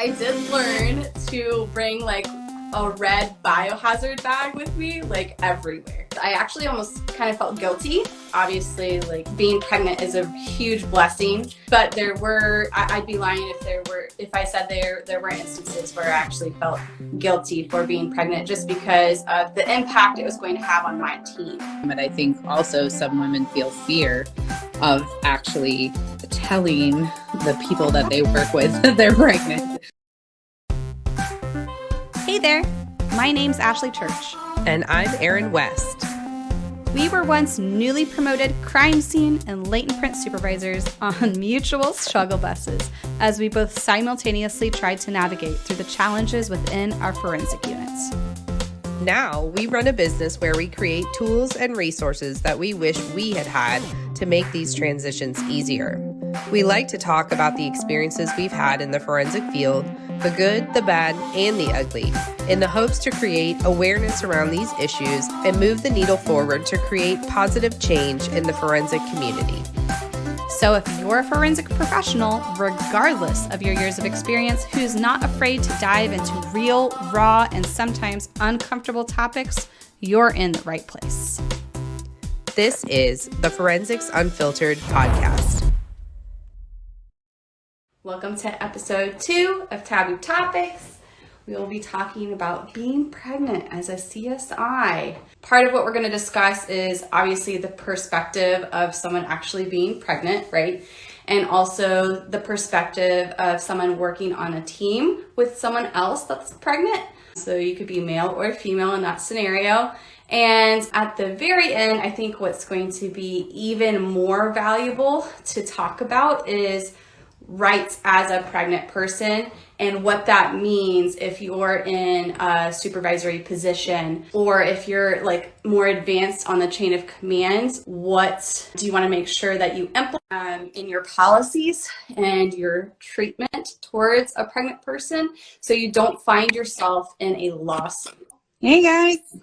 I did learn to bring like a red biohazard bag with me like everywhere. I actually almost kind of felt guilty. Obviously, like being pregnant is a huge blessing, but I'd be lying if I said there were instances where I actually felt guilty for being pregnant just because of the impact it was going to have on my team. But I think also some women feel fear of actually telling the people that they work with that they're pregnant. Hey there, my name's Ashley Church. And I'm Erin West. We were once newly promoted crime scene and latent print supervisors on mutual struggle buses as we both simultaneously tried to navigate through the challenges within our forensic units. Now we run a business where we create tools and resources that we wish we had had to make these transitions easier. We like to talk about the experiences we've had in the forensic field, the good, the bad, and the ugly, in the hopes to create awareness around these issues and move the needle forward to create positive change in the forensic community. So if you're a forensic professional, regardless of your years of experience, who's not afraid to dive into real, raw, and sometimes uncomfortable topics, you're in the right place. This is the Forensics Unfiltered podcast. Welcome to episode 2 of Taboo Topics. We will be talking about being pregnant as a CSI. Part of what we're going to discuss is obviously the perspective of someone actually being pregnant, right? And also the perspective of someone working on a team with someone else that's pregnant. So you could be male or female in that scenario. And at the very end, I think what's going to be even more valuable to talk about is rights as a pregnant person and what that means if you're in a supervisory position or if you're like more advanced on the chain of command. What do you want to make sure that you implement in your policies and your treatment towards a pregnant person so you don't find yourself in a lawsuit? Hey guys.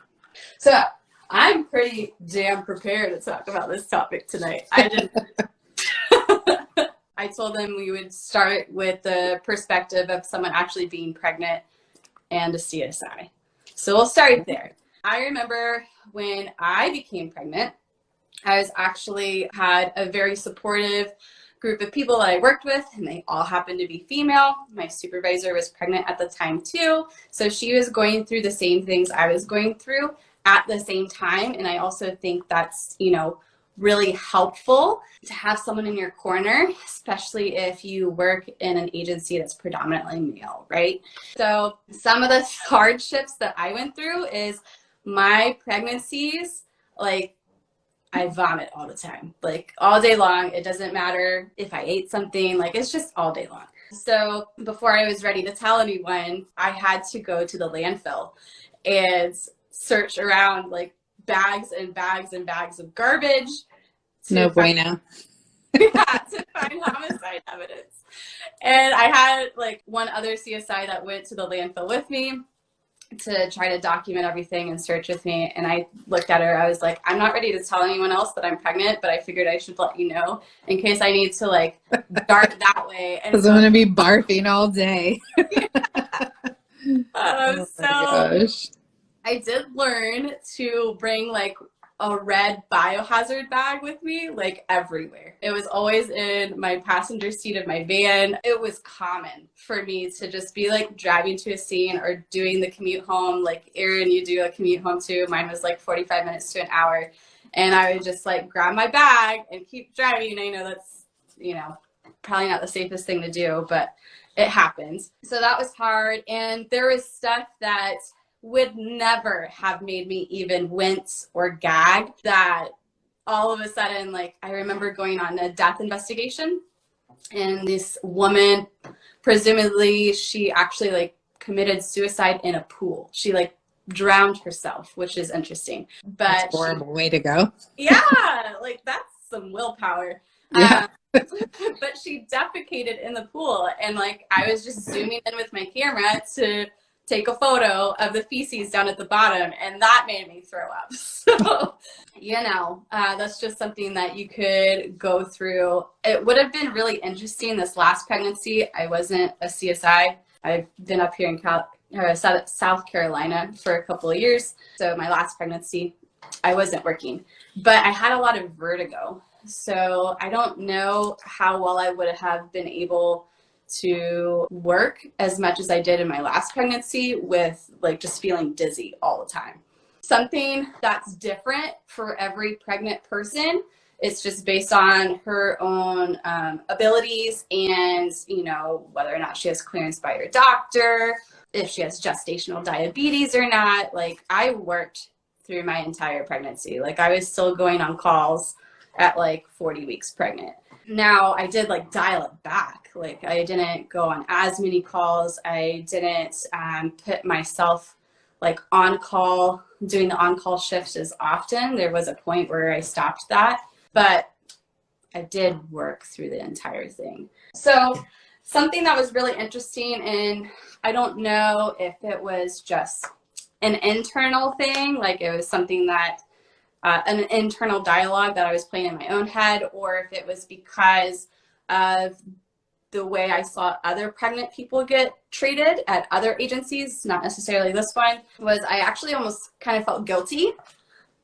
So I'm pretty damn prepared to talk about this topic tonight. I told them we would start with the perspective of someone actually being pregnant and a CSI. So we'll start there. I remember when I became pregnant, I was actually had a very supportive group of people that I worked with, and they all happened to be female. My supervisor was pregnant at the time too. So she was going through the same things I was going through at the same time. And I also think that's, really helpful to have someone in your corner, especially if you work in an agency that's predominantly male, right? So some of the hardships that I went through is my pregnancies, like I vomit all the time, like all day long. It doesn't matter if I ate something, like it's just all day long. So before I was ready to tell anyone, I had to go to the landfill and search around like bags and bags and bags of garbage. No bueno. To find homicide evidence. And I had like one other CSI that went to the landfill with me to try to document everything and search with me. And I looked at her, I was like, I'm not ready to tell anyone else that I'm pregnant, but I figured I should let you know in case I need to like dart that way. Because I'm going to be barfing all day. Oh so gosh. I did learn to bring like a red biohazard bag with me like everywhere. It was always in my passenger seat of my van. It was common for me to just be like driving to a scene or doing the commute home. Like Erin, you do a commute home too. Mine was like 45 minutes to an hour. And I would just like grab my bag and keep driving. I know that's, probably not the safest thing to do, but it happens. So that was hard. And there was stuff that would never have made me even wince or gag that all of a sudden, like I remember going on a death investigation and this woman, presumably she actually like committed suicide in a pool. She like drowned herself, which is interesting. But that's a horrible way to go. Yeah, like that's some willpower. Yeah. But she defecated in the pool and like I was just zooming in with my camera to take a photo of the feces down at the bottom, and that made me throw up. So, that's just something that you could go through. It would have been really interesting this last pregnancy. I wasn't a CSI, I've been up here in South Carolina for a couple of years. So my last pregnancy, I wasn't working, but I had a lot of vertigo. So I don't know how well I would have been able to work as much as I did in my last pregnancy with like just feeling dizzy all the time. Something that's different for every pregnant person. It's just based on her own abilities and, you know, whether or not she has clearance by her doctor, if she has gestational diabetes or not. Like, I worked through my entire pregnancy. Like, I was still going on calls at like 40 weeks pregnant. Now, I did like dial it back. Like, I didn't go on as many calls. I didn't put myself like on call, doing the on-call shifts as often. There was a point where I stopped that, but I did work through the entire thing. So something that was really interesting, and I don't know if it was just an internal thing, like it was something that an internal dialogue that I was playing in my own head, or if it was because of the way I saw other pregnant people get treated at other agencies, not necessarily this one, was I actually almost kind of felt guilty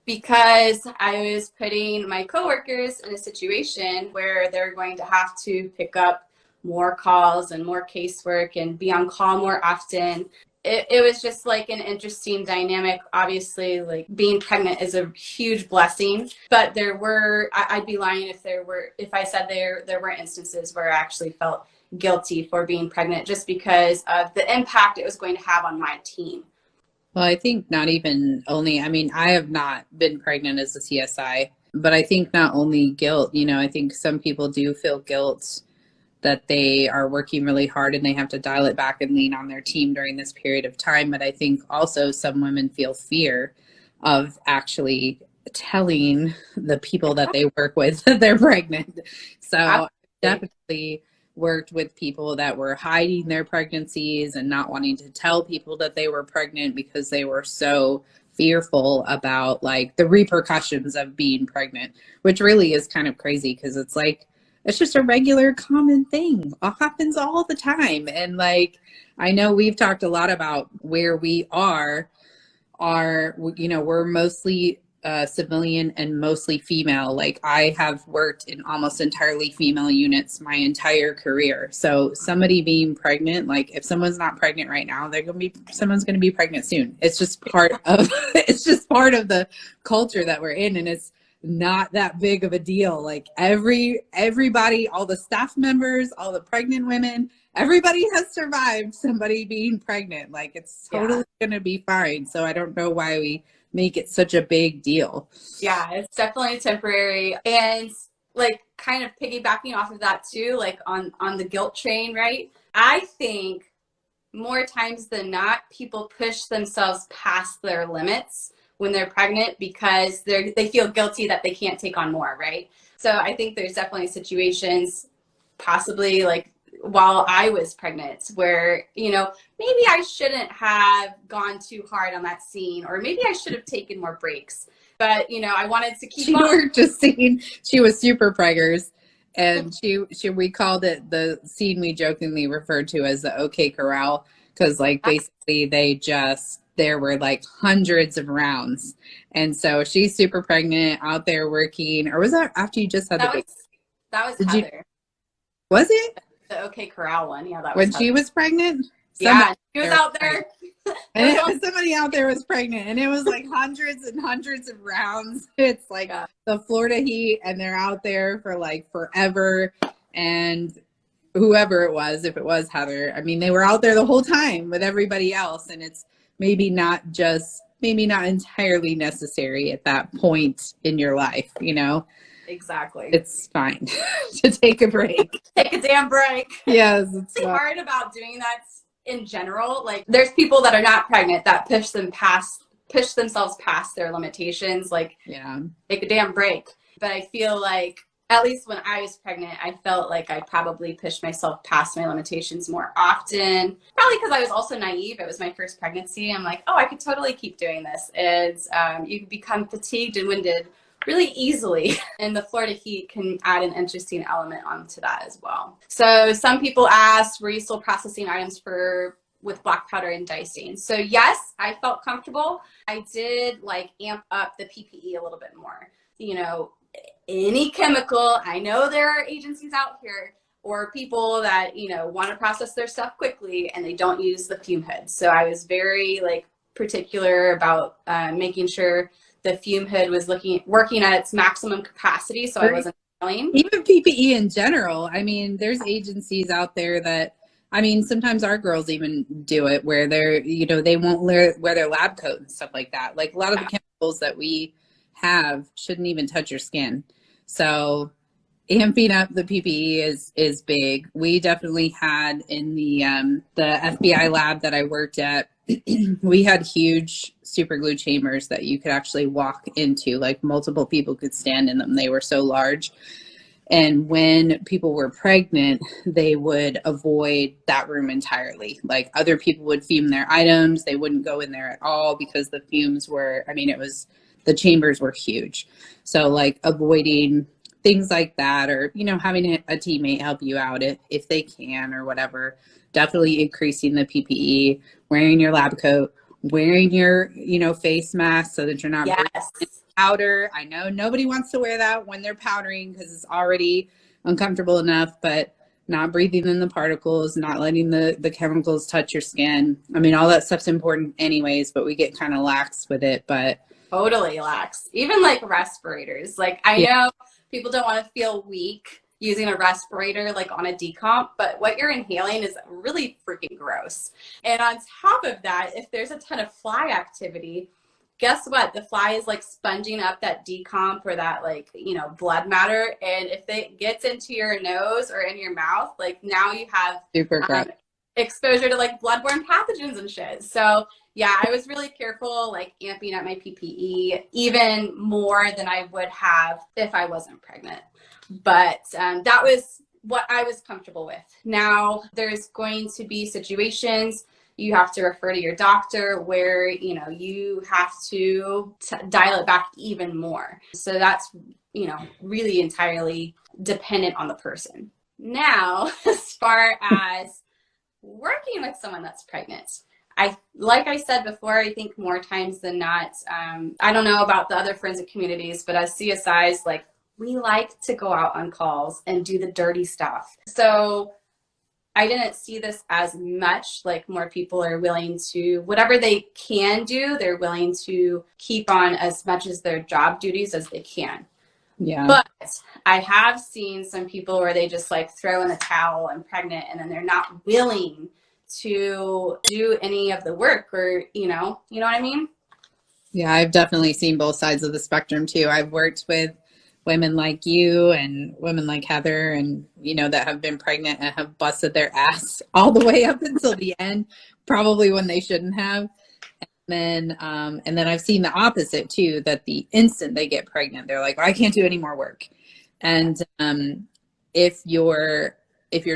because I was putting my coworkers in a situation where they're going to have to pick up more calls and more casework and be on call more often. It was just like an interesting dynamic. Obviously, like, being pregnant is a huge blessing, but I'd be lying if I said there were instances where I actually felt guilty for being pregnant just because of the impact it was going to have on my team. Well, I think not even only, I mean, I have not been pregnant as a CSI, but I think not only guilt, you know, I think some people do feel guilt that they are working really hard and they have to dial it back and lean on their team during this period of time. But I think also some women feel fear of actually telling the people that they work with that they're pregnant. So I definitely worked with people that were hiding their pregnancies and not wanting to tell people that they were pregnant because they were so fearful about like the repercussions of being pregnant, which really is kind of crazy because it's like, it's just a regular common thing. It happens all the time. And like, I know we've talked a lot about where we are, you know, we're mostly civilian and mostly female. Like, I have worked in almost entirely female units my entire career. So somebody being pregnant, like if someone's not pregnant right now, someone's going to be pregnant soon. It's just part of, it's just part of the culture that we're in. And it's not that big of a deal. Like everybody, all the staff members, all the pregnant women, everybody has survived somebody being pregnant. Like, it's totally going to be fine. So I don't know why we make it such a big deal. Yeah, it's definitely temporary. And like, kind of piggybacking off of that too, like on the guilt train, right? I think more times than not, people push themselves past their limits when they're pregnant because they feel guilty that they can't take on more, right? So I think there's definitely situations, possibly like while I was pregnant, where, you know, maybe I shouldn't have gone too hard on that scene, or maybe I should have taken more breaks. But, you know, I wanted to keep on. Were just seeing, she was super preggers, and we called it the scene we jokingly referred to as the OK Corral, because like basically there were like hundreds of rounds. And so she's super pregnant out there working, or was that after you just had the baby? That was Heather. Was it? The OK Corral one. Yeah, that was when Heather. she was pregnant? Yeah, she was out there. And somebody out there was pregnant, and it was like hundreds and hundreds of rounds. It's like the Florida heat, and they're out there for like forever. And whoever it was, if it was Heather, I mean, they were out there the whole time with everybody else. And it's maybe not entirely necessary at that point in your life, you know? Exactly. It's fine to take a break. Take a damn break. Yes. It's hard about doing that in general. Like, there's people that are not pregnant that push themselves past their limitations. Like, take a damn break. But I feel like, at least when I was pregnant, I felt like I probably pushed myself past my limitations more often. Probably because I was also naive. It was my first pregnancy. I'm like, oh, I could totally keep doing this. And you become fatigued and winded really easily. And the Florida heat can add an interesting element onto that as well. So some people asked, were you still processing items with black powder and dicing? So yes, I felt comfortable. I did like amp up the PPE a little bit more. You know, any chemical, I know there are agencies out here or people that, you know, want to process their stuff quickly and they don't use the fume hood. So I was very like particular about making sure the fume hood was working at its maximum capacity, so I wasn't failing. Even PPE in general. I mean, there's agencies out there that, I mean, sometimes our girls even do it where they're, you know, they won't wear their lab coat and stuff like that. Like a lot of the chemicals that we have shouldn't even touch your skin. So amping up the PPE is big. We definitely had in the FBI lab that I worked at, we had huge super glue chambers that you could actually walk into, like multiple people could stand in them. They were so large. And when people were pregnant, they would avoid that room entirely. Like other people would fume their items. They wouldn't go in there at all because the fumes were, I mean, the chambers were huge. So like avoiding things like that, or, you know, having a teammate help you out if they can or whatever. Definitely increasing the PPE, wearing your lab coat, wearing your, you know, face mask so that you're not breathing powder. I know nobody wants to wear that when they're powdering because it's already uncomfortable enough, but not breathing in the particles, not letting the chemicals touch your skin. I mean, all that stuff's important anyways, but we get kind of lax with it, but totally lax. Even like respirators. Like I know people don't want to feel weak using a respirator like on a decomp, but what you're inhaling is really freaking gross. And on top of that, if there's a ton of fly activity, guess what? The fly is like sponging up that decomp or that like, you know, blood matter. And if it gets into your nose or in your mouth, like now you have super gross. Exposure to like bloodborne pathogens and shit. So yeah, I was really careful, like amping up my PPE even more than I would have if I wasn't pregnant. But that was what I was comfortable with. Now there's going to be situations you have to refer to your doctor where, you know, you have to dial it back even more. So that's, you know, really entirely dependent on the person. Now, as far as working with someone that's pregnant, like I said before, I think more times than not, I don't know about the other forensic communities, but as CSIs, like we like to go out on calls and do the dirty stuff. So I didn't see this as much. Like more people are willing to, whatever they can do, they're willing to keep on as much as their job duties as they can. Yeah. But I have seen some people where they just like throw in the towel and pregnant and then they're not willing to do any of the work or, you know what I mean? Yeah, I've definitely seen both sides of the spectrum too. I've worked with women like you and women like Heather and, you know, that have been pregnant and have busted their ass all the way up until the end, probably when they shouldn't have. And then I've seen the opposite too, that the instant they get pregnant, they're like, I can't do any more work. And if your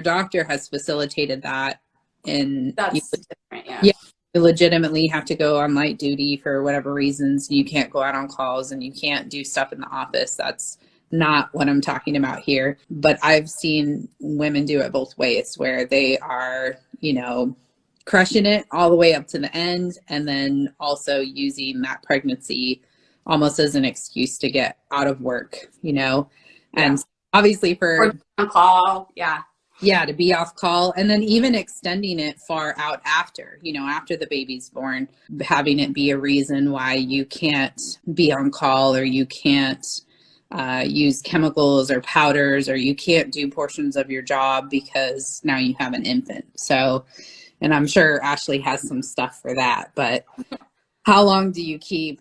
doctor has facilitated that, and that's different, you legitimately have to go on light duty for whatever reasons, you can't go out on calls and you can't do stuff in the office. That's not what I'm talking about here. But I've seen women do it both ways where they are, you know, crushing it all the way up to the end and then also using that pregnancy almost as an excuse to get out of work, you know. And obviously for on call, to be off call, and then even extending it far out after, you know, after the baby's born, having it be a reason why you can't be on call or you can't use chemicals or powders or you can't do portions of your job because now you have an infant. So, and I'm sure Ashley has some stuff for that, but how long do you keep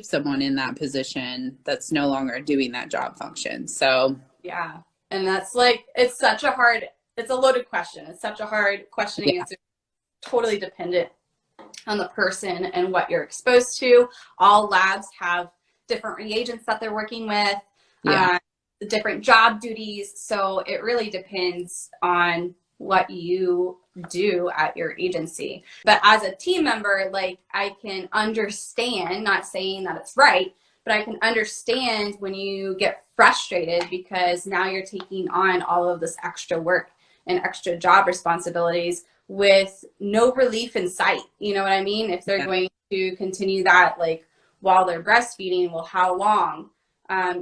someone in that position that's no longer doing that job function? So yeah. And that's like, it's a loaded question. It's such a hard question to answer. Totally dependent on the person and what you're exposed to. All labs have different reagents that they're working with, different job duties. So it really depends on what you do at your agency. But as a team member, like I can understand, not saying that it's right, but I can understand when you get frustrated because now you're taking on all of this extra work and extra job responsibilities with no relief in sight. You know what I mean? If they're going to continue that, like, while they're breastfeeding, well, how long?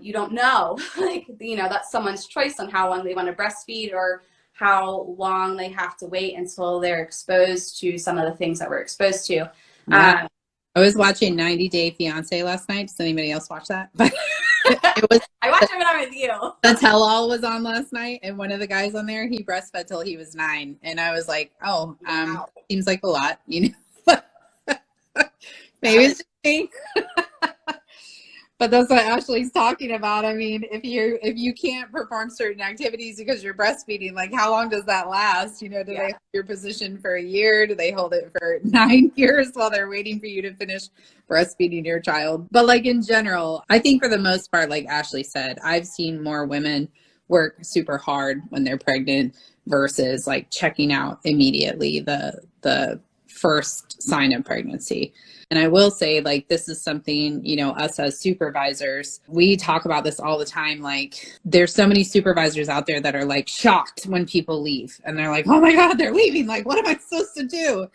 You don't know. Like, you know, that's someone's choice on how long they want to breastfeed or how long they have to wait until they're exposed to some of the things that we're exposed to. Yeah. I was watching 90 Day Fiance last night. Does anybody else watch that? It was I watched it when I'm with you. The Tell All was on last night, and one of the guys on there, he breastfed till he was 9, and I was like, oh, Wow. seems like a lot, you know. Maybe it's just me. But that's what Ashley's talking about. I mean, if you can't perform certain activities because you're breastfeeding, like, how long does that last? You know, do they hold your position for a year? Do they hold it for 9 years while they're waiting for you to finish breastfeeding your child? But like in general, I think for the most part, like Ashley said, I've seen more women work super hard when they're pregnant versus like checking out immediately the first sign of pregnancy. And I will say, like, this is something, you know, us as supervisors, we talk about this all the time. Like, there's so many supervisors out there that are like shocked when people leave and they're like, oh my God, they're leaving. Like, what am I supposed to do?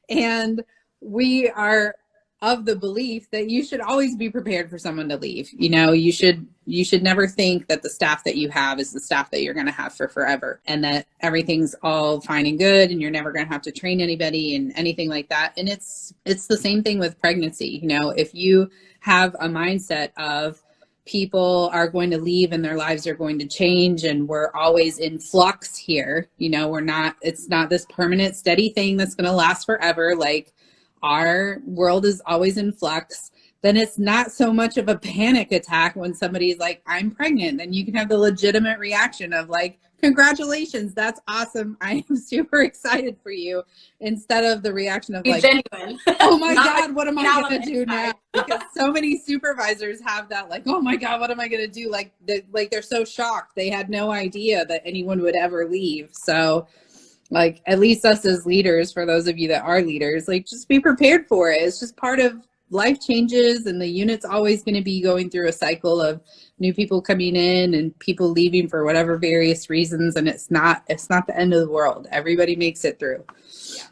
And we are of the belief that you should always be prepared for someone to leave. You know, you should never think that the staff that you have is the staff that you're going to have for forever, and that everything's all fine and good and you're never going to have to train anybody and anything like that. And it's the same thing with pregnancy. You know, if you have a mindset of people are going to leave and their lives are going to change and we're always in flux here, you know, it's not this permanent steady thing that's going to last forever. Like, our world is always in flux, then it's not so much of a panic attack when somebody's like, I'm pregnant. Then you can have the legitimate reaction of like, congratulations, that's awesome, I am super excited for you, instead of the reaction of like, genuine. oh my God, what am I going to do now? Because so many supervisors have that, like, oh my God, what am I going to do? Like they're so shocked. They had no idea that anyone would ever leave. So like, at least us as leaders, for those of you that are leaders, like, just be prepared for it. It's just part of life changes, and the unit's always going to be going through a cycle of new people coming in and people leaving for whatever various reasons. And it's not the end of the world. Everybody makes it through. Yeah.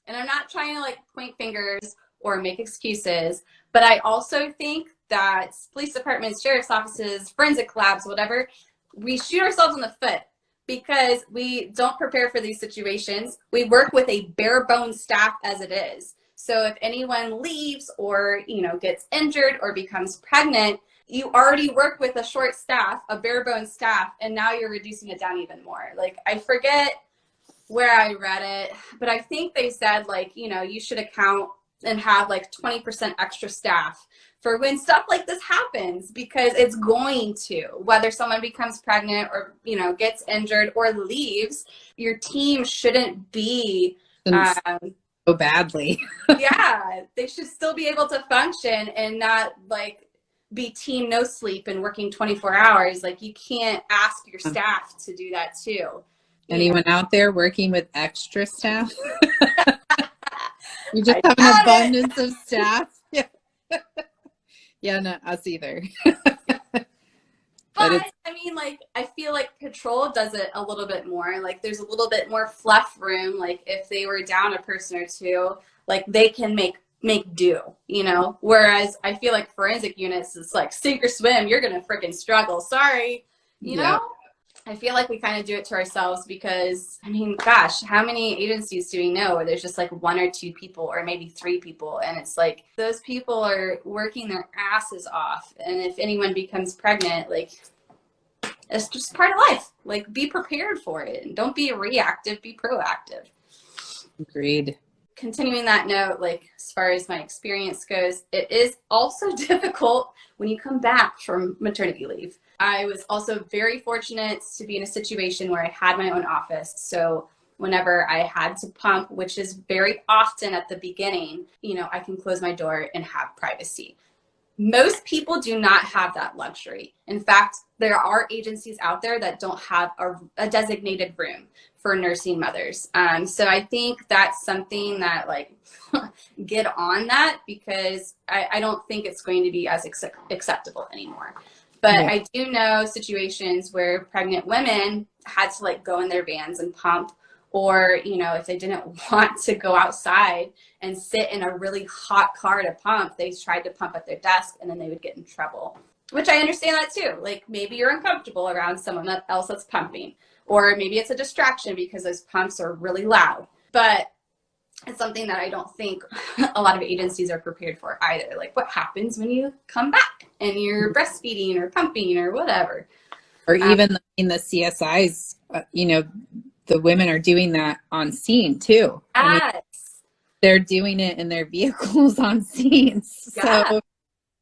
And I'm not trying to like point fingers or make excuses, but I also think that police departments, sheriff's offices, forensic labs, whatever, we shoot ourselves in the foot because we don't prepare for these situations. We work with a bare bones staff as it is. So if anyone leaves or, you know, gets injured or becomes pregnant, you already work with a short staff, a bare bones staff, and now you're reducing it down even more. Like, I forget where I read it, but I think they said, like, you know, you should account and have like 20% extra staff for when stuff like this happens, because it's going to, whether someone becomes pregnant or, you know, gets injured or leaves, your team shouldn't be so badly. Yeah, they should still be able to function and not like be team no sleep and working 24 hours. Like, you can't ask your staff to do that too. Anyone out there working with extra staff? You just have an abundance of staff. Yeah, not us either. But I mean, like, I feel like patrol does it a little bit more. Like, there's a little bit more fluff room. Like, if they were down a person or two, like, they can make do, you know? Whereas I feel like forensic units, it's like sink or swim. You're going to freaking struggle. Sorry. You know? I feel like we kind of do it to ourselves because, I mean, gosh, how many agencies do we know where there's just like 1 or 2 people or maybe 3 people? And it's like, those people are working their asses off. And if anyone becomes pregnant, like, it's just part of life. Like, be prepared for it. And don't be reactive, be proactive. Agreed. Continuing that note, like, as far as my experience goes, it is also difficult when you come back from maternity leave. I was also very fortunate to be in a situation where I had my own office. So whenever I had to pump, which is very often at the beginning, you know, I can close my door and have privacy. Most people do not have that luxury. In fact, there are agencies out there that don't have a designated room for nursing mothers. So I think that's something that, like, get on that, because I don't think it's going to be as acceptable anymore. But Yeah. I do know situations where pregnant women had to, like, go in their vans and pump, or, you know, if they didn't want to go outside and sit in a really hot car to pump, they tried to pump at their desk, and then they would get in trouble, which I understand that too. Like, maybe you're uncomfortable around someone else that's pumping, or maybe it's a distraction because those pumps are really loud. But it's something that I don't think a lot of agencies are prepared for either. Like, what happens when you come back and you're breastfeeding or pumping or whatever? Or even in the CSIs, you know, the women are doing that on scene too. I mean, Yes. they're doing it in their vehicles on scenes. Yeah. So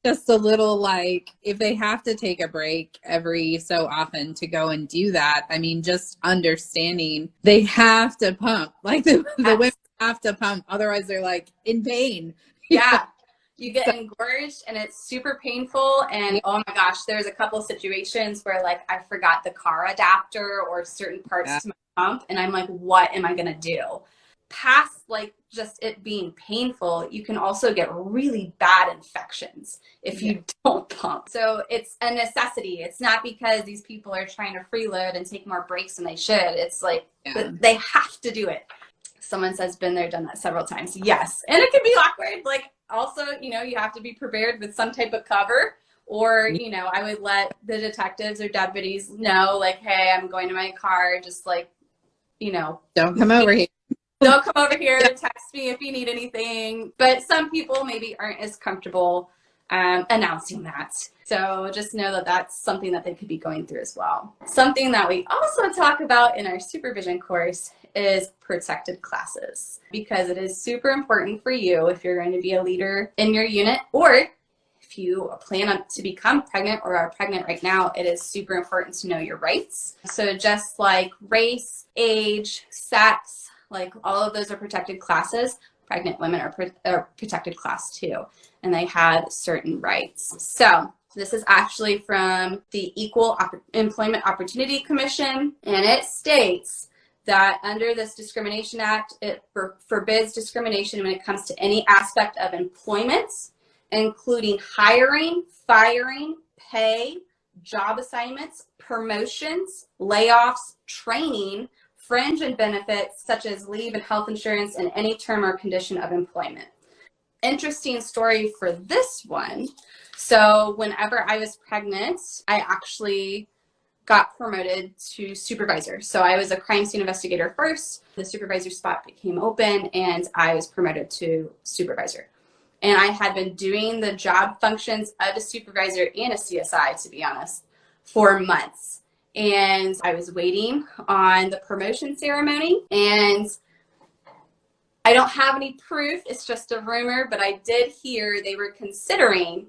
just a little, like, if they have to take a break every so often to go and do that, I mean, just understanding they have to pump. Like, the women have to pump. Otherwise, they're, like, in pain. Yeah. You get engorged and it's super painful. And oh my gosh, there's a couple of situations where, like, I forgot the car adapter or certain parts to my pump. And I'm like, what am I going to do? Past, like, just it being painful, you can also get really bad infections if you don't pump. So it's a necessity. It's not because these people are trying to freeload and take more breaks than they should. It's like they have to do it. Someone says, been there, done that several times. Yes. And it can be awkward. Like, also, you know, you have to be prepared with some type of cover, or, you know, I would let the detectives or deputies know, like, hey, I'm going to my car. Just, like, you know, Don't come over here. Don't come over here. Text me if you need anything. But some people maybe aren't as comfortable announcing that. So just know that that's something that they could be going through as well. Something that we also talk about in our supervision course is protected classes, because it is super important for you if you're going to be a leader in your unit, or if you plan to become pregnant or are pregnant right now, it is super important to know your rights. So just like race, age, sex, like, all of those are protected classes. Pregnant women are protected class too, and they have certain rights. So this is actually from the Equal Employment Opportunity Commission, and it states that under this Discrimination Act, it forbids discrimination when it comes to any aspect of employment, including hiring, firing, pay, job assignments, promotions, layoffs, training, fringe and benefits such as leave and health insurance, and any term or condition of employment. Interesting story for this one. So whenever I was pregnant, I actually got promoted to supervisor. So I was a crime scene investigator first. The supervisor spot became open, and I was promoted to supervisor. And I had been doing the job functions of a supervisor and a CSI, to be honest, for months. And I was waiting on the promotion ceremony, and I don't have any proof. It's just a rumor, but I did hear they were considering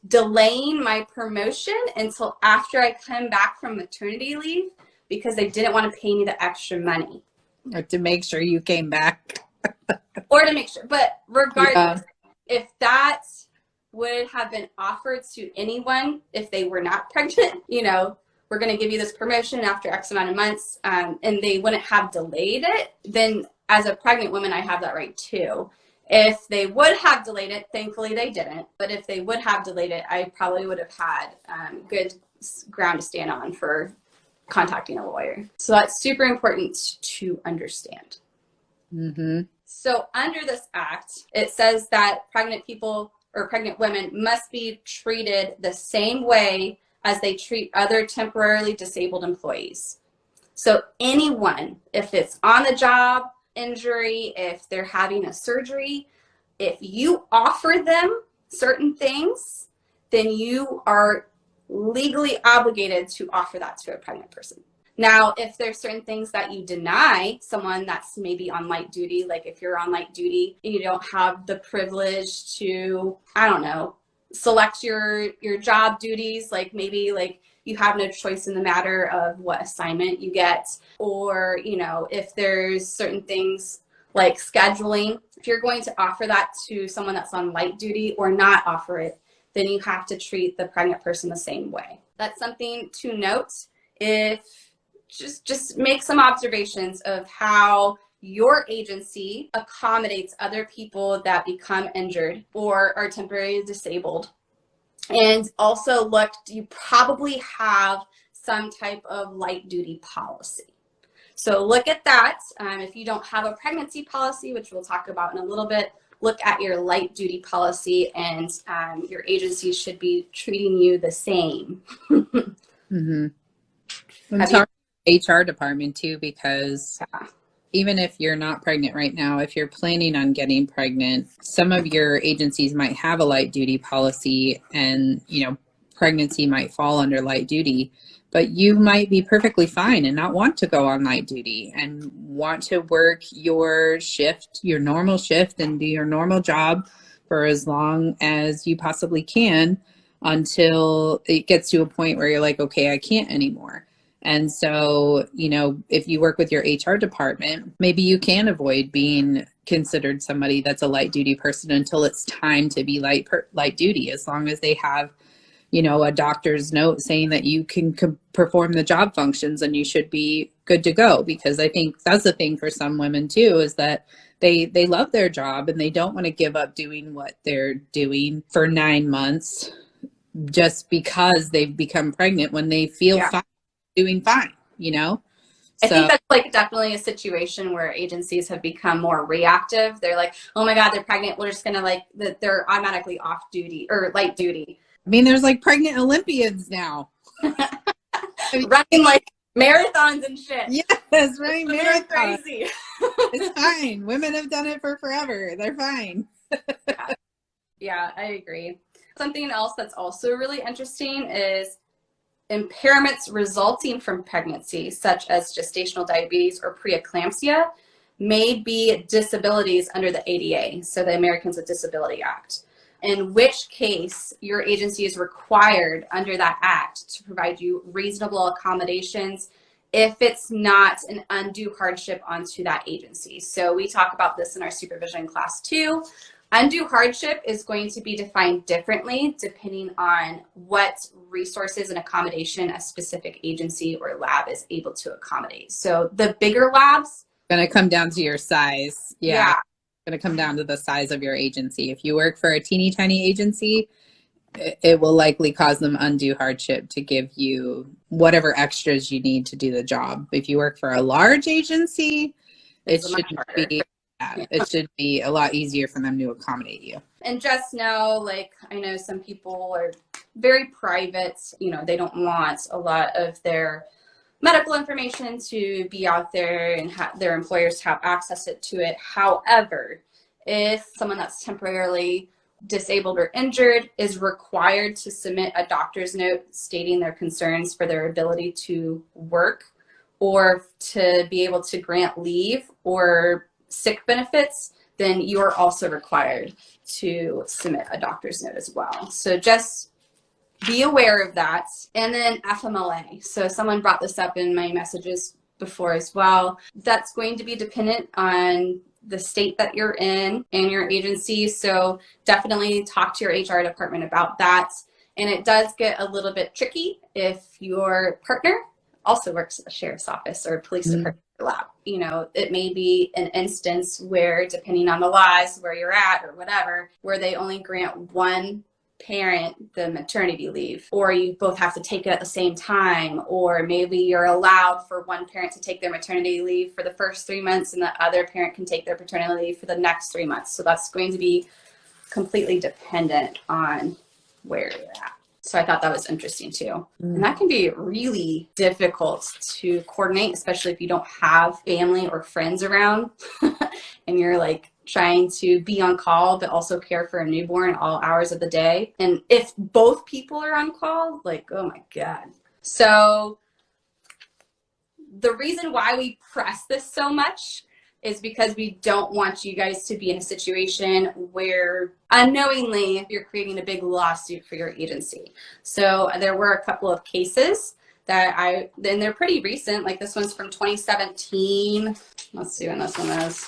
delaying my promotion until after I come back from maternity leave, because they didn't want to pay me the extra money. Or to make sure you came back. Or to make sure. But regardless, if that would have been offered to anyone if they were not pregnant, you know, we're going to give you this promotion after X amount of months, and they wouldn't have delayed it, then as a pregnant woman, I have that right too. If they would have delayed it, thankfully they didn't, but if they would have delayed it, I probably would have had good ground to stand on for contacting a lawyer. So that's super important to understand. Mm-hmm. So under this act, it says that pregnant people or pregnant women must be treated the same way as they treat other temporarily disabled employees. So anyone, if it's on the job injury, if they're having a surgery, if you offer them certain things, then you are legally obligated to offer that to a pregnant person. Now, if there's certain things that you deny someone that's maybe on light duty, like if you're on light duty and you don't have the privilege to, I don't know, select your job duties, like maybe like you have no choice in the matter of what assignment you get, or, you know, if there's certain things like scheduling, if you're going to offer that to someone that's on light duty or not offer it, then you have to treat the pregnant person the same way. That's something to note. If just make some observations of how your agency accommodates other people that become injured or are temporarily disabled. And also look, you probably have some type of light duty policy. So look at that. If you don't have a pregnancy policy, which we'll talk about in a little bit, look at your light duty policy, and your agency should be treating you the same. Mm-hmm. I'm talking HR department too, because even if you're not pregnant right now, if you're planning on getting pregnant, some of your agencies might have a light duty policy, and, you know, pregnancy might fall under light duty, but you might be perfectly fine and not want to go on light duty and want to work your shift, your normal shift, and do your normal job for as long as you possibly can until it gets to a point where you're like, okay, I can't anymore. And so, you know, if you work with your HR department, maybe you can avoid being considered somebody that's a light duty person until it's time to be light duty, as long as they have, you know, a doctor's note saying that you can perform the job functions, and you should be good to go. Because I think that's the thing for some women too, is that they love their job and they don't want to give up doing what they're doing for 9 months just because they've become pregnant when they feel fine, doing fine, you know? I think that's like definitely a situation where agencies have become more reactive. They're like, oh my God, they're pregnant. We're just going to like, they're automatically off duty or light duty. I mean, there's like pregnant Olympians now. Running like marathons and shit. Yes, right. Marathons. Crazy. It's fine. Women have done it for forever. They're fine. Yeah, I agree. Something else that's also really interesting is impairments resulting from pregnancy, such as gestational diabetes or preeclampsia, may be disabilities under the ADA, so the Americans with Disability Act, in which case your agency is required under that act to provide you reasonable accommodations if it's not an undue hardship onto that agency. So we talk about this in our supervision class too. Undue hardship is going to be defined differently depending on what resources and accommodation a specific agency or lab is able to accommodate. So the bigger labs, going to come down to your size. Yeah. Going to come down to the size of your agency. If you work for a teeny tiny agency, it will likely cause them undue hardship to give you whatever extras you need to do the job. If you work for a large agency, it should be a lot easier for them to accommodate you. And just know, like, I know some people are very private, you know, they don't want a lot of their medical information to be out there and their employers have access to it. However, if someone that's temporarily disabled or injured is required to submit a doctor's note stating their concerns for their ability to work or to be able to grant leave or sick benefits, then you are also required to submit a doctor's note as well. So just be aware of that. And then FMLA. So someone brought this up in my messages before as well. That's going to be dependent on the state that you're in and your agency. So definitely talk to your HR department about that. And it does get a little bit tricky if your partner also works at the sheriff's office or police department lab. You know, it may be an instance where, depending on the laws where you're at or whatever, where they only grant one parent the maternity leave, or you both have to take it at the same time, or maybe you're allowed for one parent to take their maternity leave for the first 3 months and the other parent can take their paternity leave for the next 3 months. So that's going to be completely dependent on where you're at. So I thought that was interesting too. And that can be really difficult to coordinate, especially if you don't have family or friends around and you're like trying to be on call, but also care for a newborn all hours of the day. And if both people are on call, like, oh my God. So the reason why we press this so much is because we don't want you guys to be in a situation where unknowingly you're creating a big lawsuit for your agency. So there were a couple of cases that and they're pretty recent, like this one's from 2017. Let's see when this one is.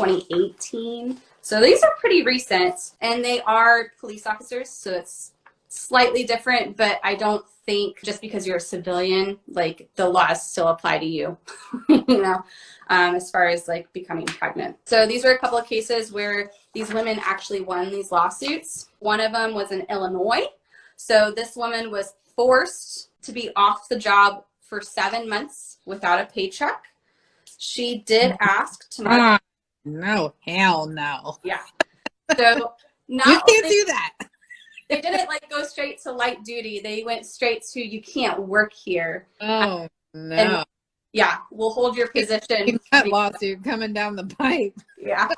2018. So these are pretty recent, and they are police officers, so it's slightly different, but I don't think just because you're a civilian, like the laws still apply to you, as far as like becoming pregnant. So these are a couple of cases where these women actually won these lawsuits. One of them was in Illinois. So this woman was forced to be off the job for 7 months without a paycheck. She did ask to no, hell no. Yeah. So you can't do that. They didn't like go straight to light duty. They went straight to you can't work here. Oh no. And, yeah, we'll hold your position. That lawsuit coming down the pipe. Yeah.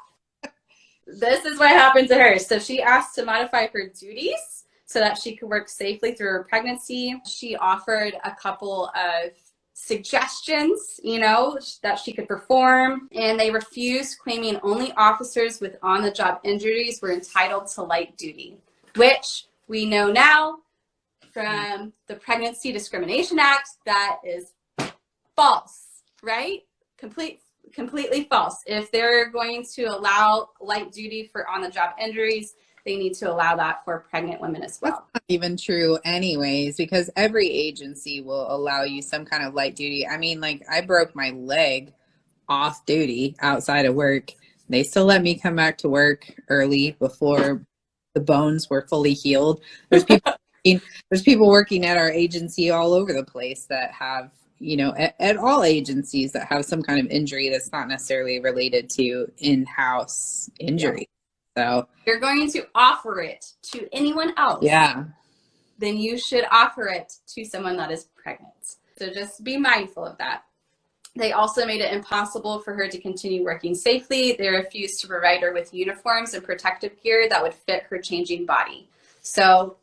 This is what happened to her. So she asked to modify her duties so that she could work safely through her pregnancy. She offered a couple of suggestions, that she could perform, and they refused, claiming only officers with on-the-job injuries were entitled to light duty, which we know now from the Pregnancy Discrimination Act that is false, right? Completely false. If they're going to allow light duty for on-the-job injuries, they need to allow that for pregnant women as well. That's not even true anyways, because every agency will allow you some kind of light duty. I mean, like I broke my leg off duty outside of work. They still let me come back to work early before the bones were fully healed. There's people working at our agency all over the place that have, at all agencies that have some kind of injury that's not necessarily related to in-house injury. So you're going to offer it to anyone else. Yeah. Then you should offer it to someone that is pregnant. So just be mindful of that. They also made it impossible for her to continue working safely. They refused to provide her with uniforms and protective gear that would fit her changing body. So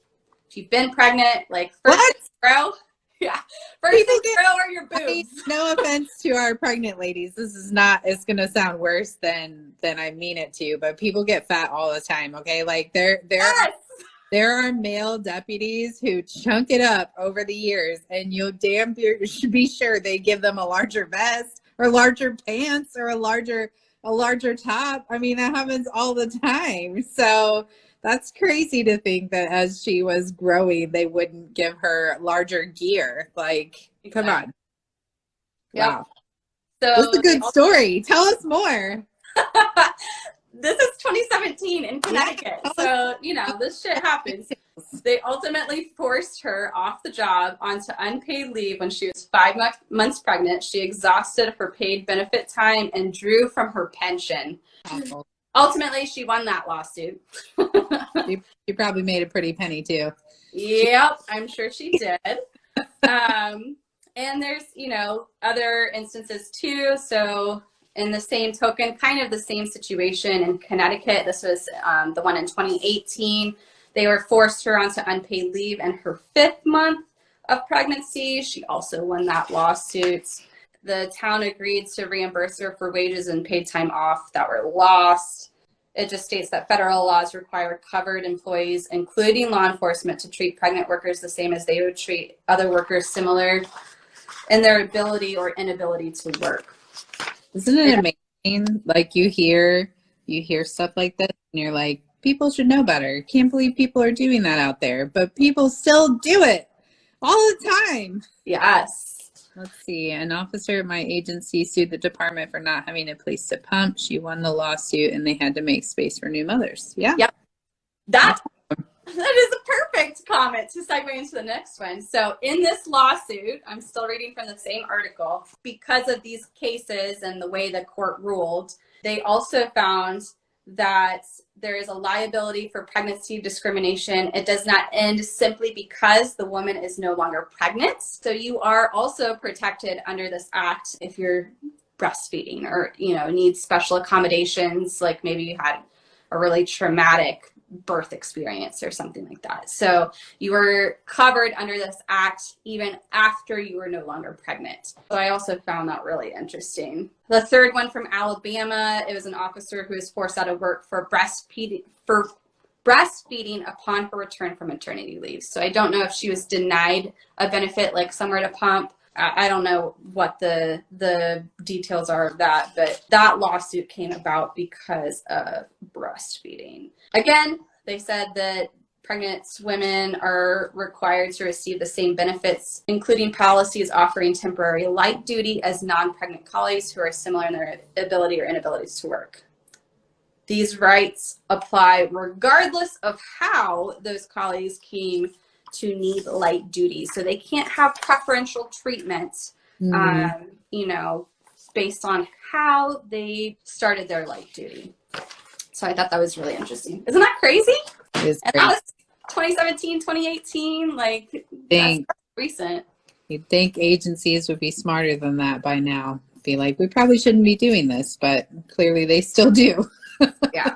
if you've been pregnant, like first row, are your boobs. I mean, no offense to our pregnant ladies. This is not, it's going to sound worse than I mean it to, but people get fat all the time. Okay. Like there are male deputies who chunk it up over the years, and you'll should be sure they give them a larger vest or larger pants or a larger top. I mean, that happens all the time. So that's crazy to think that as she was growing, they wouldn't give her larger gear. Like, Come on. Yep. Wow. So that's a good story. Tell us more. This is 2017 in Connecticut. So, this shit happens. They ultimately forced her off the job onto unpaid leave when she was 5 months pregnant. She exhausted her paid benefit time and drew from her pension. Awful. Ultimately, she won that lawsuit. You probably made a pretty penny too. Yep, I'm sure she did. And there's, other instances too. So in the same token, kind of the same situation in Connecticut. This was the one in 2018. They were forced her onto unpaid leave in her 5th month of pregnancy. She also won that lawsuit. The town agreed to reimburse her for wages and paid time off that were lost. It just states that federal laws require covered employees, including law enforcement, to treat pregnant workers the same as they would treat other workers similar in their ability or inability to work. Isn't it amazing? Like you hear stuff like this and you're like, people should know better. Can't believe people are doing that out there, but people still do it all the time. Yes. Let's see. An officer at my agency sued the department for not having a place to pump. She won the lawsuit and they had to make space for new mothers. Yeah. Yep. That is a perfect comment to segue into the next one. So in this lawsuit, I'm still reading from the same article, because of these cases and the way the court ruled, they also found that there is a liability for pregnancy discrimination. It does not end simply because the woman is no longer pregnant. So you are also protected under this act if you're breastfeeding or, need special accommodations, like maybe you had a really traumatic birth experience or something like that. So you were covered under this act even after you were no longer pregnant. So I also found that really interesting. The third one from Alabama, it was an officer who was forced out of work for breastfeeding upon her return from maternity leave. So I don't know if she was denied a benefit like somewhere to pump. I don't know what the details are of that, but that lawsuit came about because of breastfeeding. Again, they said that pregnant women are required to receive the same benefits, including policies offering temporary light duty as non-pregnant colleagues who are similar in their ability or inabilities to work. These rights apply regardless of how those colleagues came to need light duty. So they can't have preferential treatment, you know, based on how they started their light duty. So I thought that was really interesting. Isn't that crazy? It is And great. that was 2017, 2018, like that's recent. You'd think agencies would be smarter than that by now. Be like, we probably shouldn't be doing this, but clearly they still do. Yeah.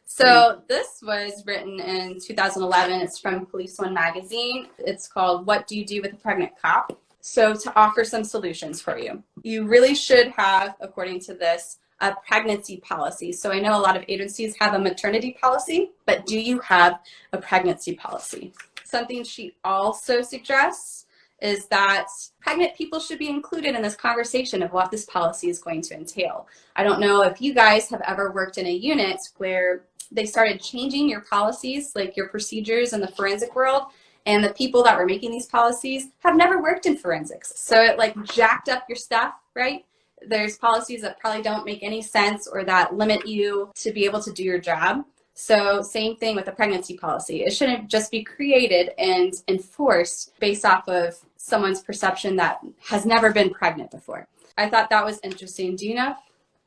So this was written in 2011. It's from Police One magazine. It's called What Do You Do with a Pregnant Cop? So to offer some solutions for you. You really should have, according to this, a pregnancy policy. So I know a lot of agencies have a maternity policy, but do you have a pregnancy policy? Something she also suggests is that pregnant people should be included in this conversation of what this policy is going to entail. I don't know if you guys have ever worked in a unit where they started changing your policies, like your procedures in the forensic world, and the people that were making these policies have never worked in forensics. So it like jacked up your stuff, right? There's policies that probably don't make any sense or that limit you to be able to do your job. So same thing with a pregnancy policy. It shouldn't just be created and enforced based off of someone's perception that has never been pregnant before. I thought that was interesting. Do you know if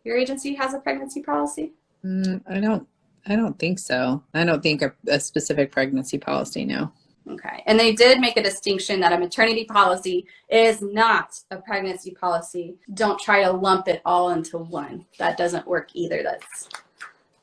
your agency has a pregnancy policy? I don't think so. I don't think a specific pregnancy policy, no. Okay. And they did make a distinction that a maternity policy is not a pregnancy policy. Don't try to lump it all into one. That doesn't work either.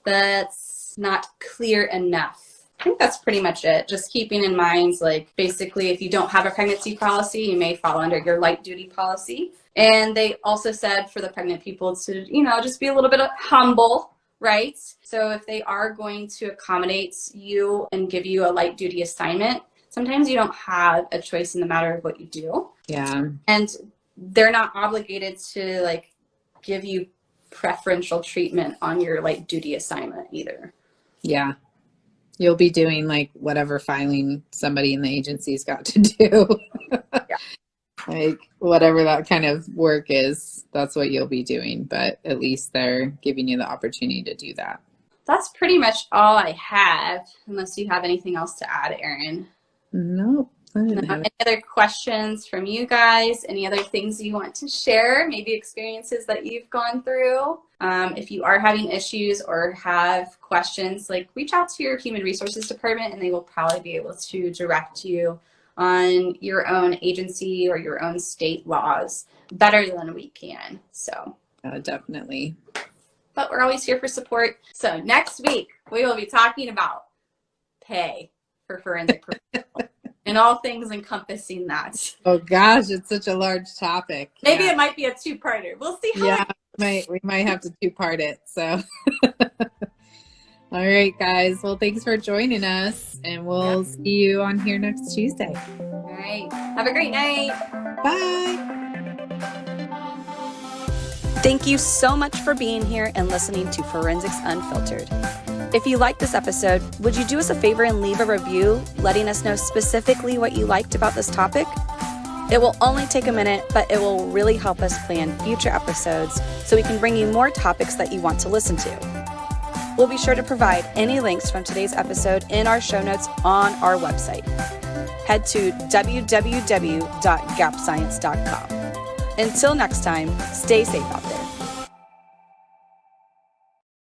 That's not clear enough. I think that's pretty much it. Just keeping in mind, like, basically, if you don't have a pregnancy policy, you may fall under your light duty policy. And they also said for the pregnant people to, you know, just be a little bit humble, right? So if they are going to accommodate you and give you a light duty assignment, sometimes you don't have a choice in the matter of what you do. Yeah. And they're not obligated to, like, give you preferential treatment on your light duty assignment either. Yeah. You'll be doing like whatever filing somebody in the agency's got to do. Yeah. Like whatever that kind of work is, that's what you'll be doing. But at least they're giving you the opportunity to do that. That's pretty much all I have, unless you have anything else to add, Erin. Nope. Any other questions from you guys? Any other things you want to share? Maybe experiences that you've gone through? If you are having issues or have questions, like reach out to your human resources department and they will probably be able to direct you on your own agency or your own state laws better than we can. So Definitely. But we're always here for support. So next week we will be talking about pay for forensic professionals. And all things encompassing that. Oh gosh, it's such a large topic. Maybe it might be a two-parter. We'll see how we might have to two-part it. So all right, guys. Well, thanks for joining us, and we'll see you on here next Tuesday. All right. Have a great night. Bye. Thank you so much for being here and listening to Forensics Unfiltered. If you liked this episode, would you do us a favor and leave a review letting us know specifically what you liked about this topic? It will only take a minute, but it will really help us plan future episodes so we can bring you more topics that you want to listen to. We'll be sure to provide any links from today's episode in our show notes on our website. Head to www.gapscience.com. Until next time, stay safe out there.